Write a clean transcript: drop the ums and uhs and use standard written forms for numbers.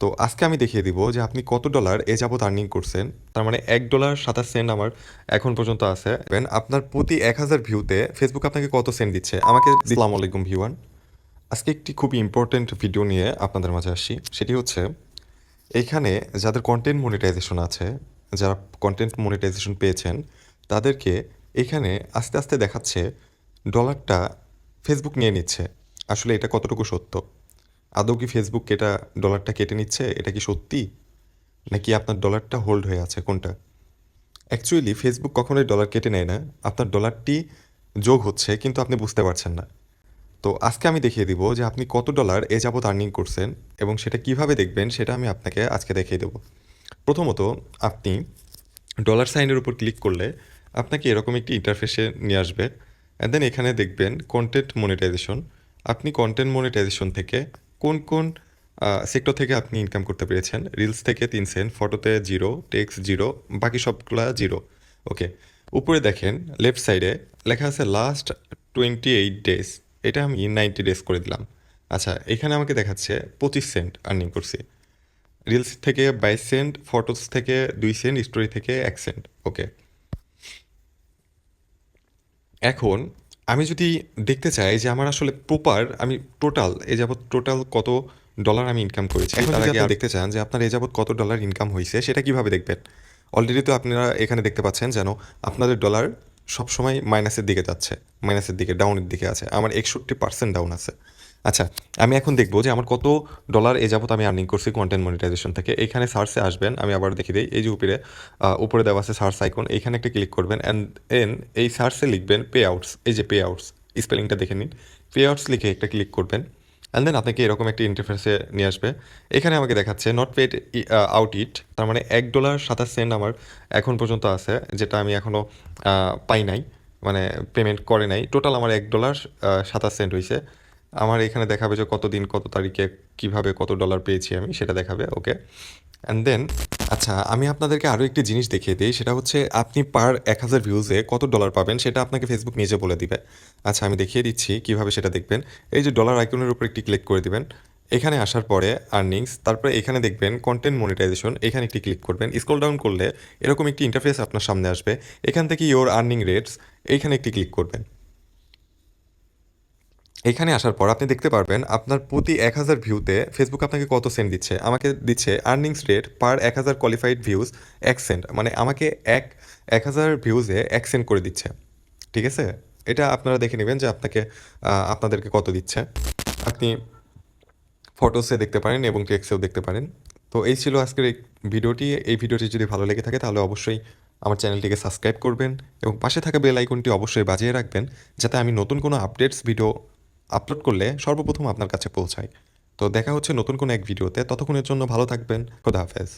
তো আজকে আমি দেখিয়ে দিব যে আপনি কত ডলার এ যাবত আর্নিং করছেন। তার মানে $1.27 আমার এখন পর্যন্ত আছে। আপনার প্রতি 1000 ভিউতে ফেসবুক আপনাকে কত সেন্ট দিচ্ছে আমাকে। আসসালামু আলাইকুম ভিউয়ান, আজকে একটি খুবই ইম্পর্টেন্ট ভিডিও নিয়ে আপনাদের মাঝে আসি। সেটি হচ্ছে এইখানে যাদের কন্টেন্ট মনিটাইজেশন আছে, যারা কন্টেন্ট মনিটাইজেশন পেয়েছেন তাদেরকে এখানে আস্তে আস্তে দেখাচ্ছে ডলারটা ফেসবুক নিয়ে নিচ্ছে। আসলে এটা কতটুকু সত্য? আদৌ কি ফেসবুক এটা ডলারটা কেটে নিচ্ছে? এটা কি সত্যি, নাকি আপনার ডলারটা হোল্ড হয়ে আছে? কোনটা? অ্যাকচুয়ালি ফেসবুক কখনোই ডলার কেটে নেয় না, আপনার ডলারটি যোগ হচ্ছে কিন্তু আপনি বুঝতে পারছেন না। তো আজকে আমি দেখিয়ে দিব যে আপনি কত ডলার এ যাবত আর্নিং করছেন এবং সেটা কিভাবে দেখবেন সেটা আমি আপনাকে আজকে দেখিয়ে দেবো। প্রথমত আপনি ডলার সাইনের উপর ক্লিক করলে আপনাকে এরকম একটি ইন্টারফেসে নিয়ে আসবে। অ্যান্ড দেন এখানে দেখবেন কন্টেন্ট মনিটাইজেশন। আপনি কন্টেন্ট মনিটাইজেশন থেকে কোন কোন সেক্টর থেকে আপনি ইনকাম করতে পেরেছেন। রিলস থেকে 3 সেন্ট, ফটোতে 0, টেক্সট 0, বাকি সবগুলা 0। ওকে, উপরে দেখেন লেফট সাইডে লেখা আছে লাস্ট 28 ডেজ। এটা আমি 90 ডেজ করে দিলাম। আচ্ছা, এখানে আমাকে দেখাচ্ছে 25 সেন্ট আর্নিং করছি। রিলস থেকে 22 সেন্ট, ফটোস থেকে 2 সেন্ট, স্টোরি থেকে 1 সেন্ট। ওকে, এখন আমি যদি দেখতে চাই যে আমার আসলে প্রপার আমি টোটাল এ যাবৎ টোটাল কত ডলার আমি ইনকাম করেছি, এখন যদি আপনি দেখতে চান যে আপনার এ যাবৎ কত ডলার ইনকাম হয়েছে সেটা কিভাবে দেখবেন। অলরেডি তো আপনারা এখানে দেখতে পাচ্ছেন যেন আপনাদের ডলার সবসময় মাইনাসের দিকে যাচ্ছে, মাইনাসের দিকে, ডাউনের দিকে আছে। আমার 61% ডাউন আছে। আচ্ছা, আমি এখন দেখবো যে আমার কত ডলার এ যাবত আমি আর্নিং করছি কন্টেন্ট মনিটাইজেশন থেকে। এখানে সার্চে আসবেন, আমি আবার দেখিয়ে দিই। এই যে উপরে দেওয়া আছে সার্চ আইকন, এইখানে একটা ক্লিক করবেন অ্যান্ড দেন এই সার্চে লিখবেন পে আউটস। এই যে পে আউটস, স্পেলিংটা দেখে নিন। পে আউটস লিখে একটা ক্লিক করবেন অ্যান্ড দেন আপনাকে এরকম একটা ইন্টারফেসে নিয়ে আসবে। এখানে আমাকে দেখাচ্ছে নট পেড আউট ইট, তার মানে $1.27 আমার এখন পর্যন্ত আছে, যেটা আমি এখনও পাই নাই, মানে পেমেন্ট করে নাই। টোটাল আমার $1.27 হয়েছে। আমার এখানে দেখাবে যে কত দিন, কত তারিখে, কিভাবে কত ডলার পেয়েছি আমি, সেটা দেখাবে। ওকে, অ্যান্ড দেন আচ্ছা, আমি আপনাদেরকে আরও একটি জিনিস দেখিয়ে দিই। সেটা হচ্ছে আপনি পার 1000 ভিউজে কত ডলার পাবেন সেটা আপনাকে ফেসবুক নিজে বলে দিবে। আচ্ছা, আমি দেখিয়ে দিচ্ছি কিভাবে সেটা দেখবেন। এই যে ডলার আইকনের উপর একটি ক্লিক করে দিবেন। এখানে আসার পরে আর্নিংস, তারপরে এখানে দেখবেন কন্টেন্ট মনিটাইজেশন, এখানে একটি ক্লিক করবেন। স্ক্রল ডাউন করলে এরকম একটি ইন্টারফেস আপনার সামনে আসবে। এখান থেকে ইওর আর্নিং রেটস, এইখানে একটি ক্লিক করবেন। এখানে আসার পর আপনি দেখতে পারবেন আপনার প্রতি 1000 ভিউতে ফেসবুক আপনাকে কত সেন্ট দিচ্ছে। আমাকে দিচ্ছে earnings rate per 1000 qualified views 1 cent, মানে আমাকে 1000 ভিউজে 1 সেন্ট করে দিচ্ছে। ঠিক আছে, এটা আপনারা দেখে নেবেন যে আপনাদেরকে কত দিচ্ছে। আপনি ফটোসে দেখতে পারেন এবং টেক্সটেও দেখতে পারেন। তো এই ছিল আজকের এই ভিডিওটি। এই ভিডিওটি যদি ভালো লেগে থাকে তাহলে অবশ্যই আমার চ্যানেলটিকে সাবস্ক্রাইব করবেন এবং পাশে থাকা বেল আইকনটি অবশ্যই বাজিয়ে রাখবেন, যাতে আমি নতুন কোনো আপডেটস ভিডিও আপলোড করলে সর্বপ্রথম আপনার কাছে পৌঁছায়। তো দেখা হচ্ছে নতুন কোনো এক ভিডিওতে। ততক্ষণের জন্য ভালো থাকবেন। খোদা হাফেজ।